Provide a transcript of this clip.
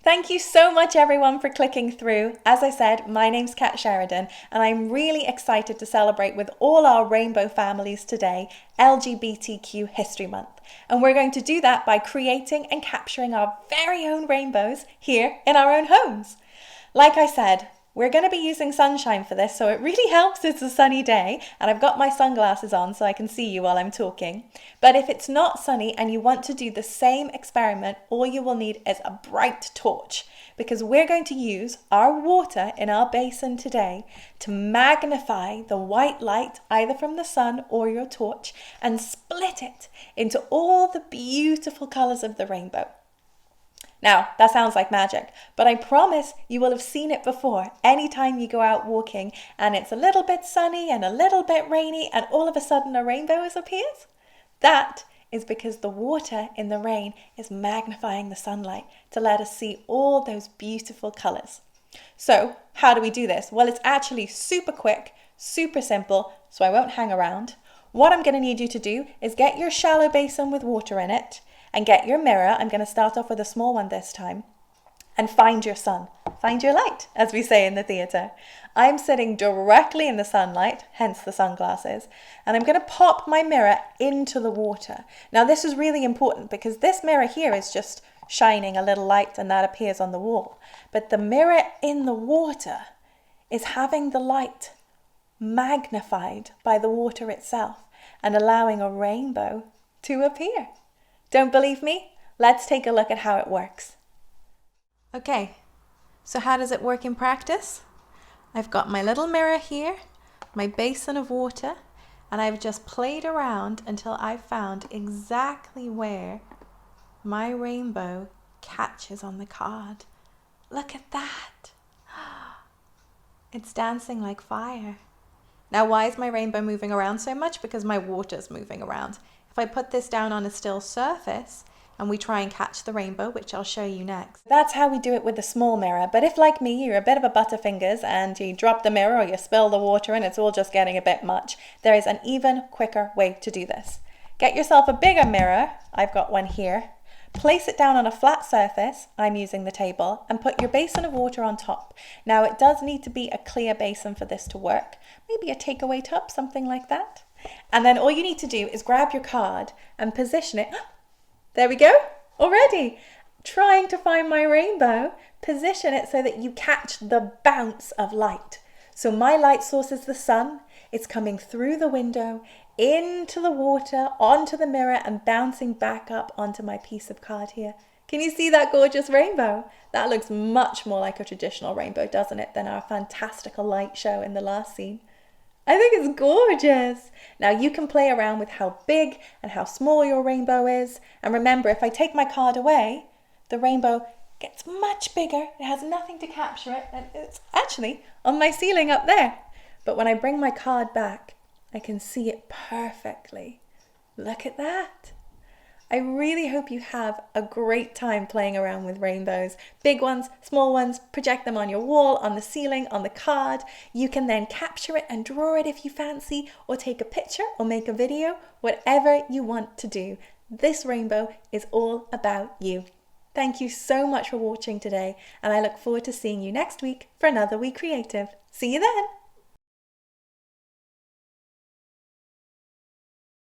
Thank you so much everyone for clicking through. As I said, my name's Kat Sheridan and I'm really excited to celebrate with all our rainbow families today, LGBTQ History Month. And we're going to do that by creating and capturing our very own rainbows here in our own homes. Like I said, we're going to be using sunshine for this, so it really helps it's a sunny day, and I've got my sunglasses on so I can see you while I'm talking. But if it's not sunny and you want to do the same experiment, all you will need is a bright torch, because we're going to use our water in our basin today to magnify the white light either from the sun or your torch and split it into all the beautiful colors of the rainbow. Now, that sounds like magic, but I promise you will have seen it before anytime you go out walking and it's a little bit sunny and a little bit rainy and all of a sudden a rainbow appears. That is because the water in the rain is magnifying the sunlight to let us see all those beautiful colors. So, how do we do this? Well, it's actually super quick, super simple, so I won't hang around. What I'm going to need you to do is get your shallow basin with water in it, and get your mirror. I'm going to start off with a small one this time, and find your sun. Find your light, as we say in the theatre. I'm sitting directly in the sunlight, hence the sunglasses, and I'm going to pop my mirror into the water. Now this is really important because this mirror here is just shining a little light and that appears on the wall. But the mirror in the water is having the light magnified by the water itself and allowing a rainbow to appear. Don't believe me? Let's take a look at how it works. Okay, so how does it work in practice? I've got my little mirror here, my basin of water, and I've just played around until I've found exactly where my rainbow catches on the card. Look at that. It's dancing like fire. Now, why is my rainbow moving around so much? Because my water's moving around. If I put this down on a still surface and we try and catch the rainbow, which I'll show you next. That's how we do it with the small mirror. But if, like me, you're a bit of a butterfingers and you drop the mirror or you spill the water and it's all just getting a bit much, there is an even quicker way to do this. Get yourself a bigger mirror. I've got one here. Place it down on a flat surface, I'm using the table, and put your basin of water on top. Now it does need to be a clear basin for this to work. Maybe a takeaway tub, something like that. And then all you need to do is grab your card and position it. There we go, already. Trying to find my rainbow, position it so that you catch the bounce of light. So my light source is the sun. It's coming through the window, into the water, onto the mirror, and bouncing back up onto my piece of card here. Can you see that gorgeous rainbow? That looks much more like a traditional rainbow, doesn't it, than our fantastical light show in the last scene. I think it's gorgeous. Now you can play around with how big and how small your rainbow is. And remember, if I take my card away, the rainbow gets much bigger. It has nothing to capture it. And it's actually on my ceiling up there. But when I bring my card back, I can see it perfectly. Look at that. I really hope you have a great time playing around with rainbows. Big ones, small ones, project them on your wall, on the ceiling, on the card. You can then capture it and draw it if you fancy, or take a picture or make a video, whatever you want to do. This rainbow is all about you. Thank you so much for watching today, and I look forward to seeing you next week for another Week Creative. See you then.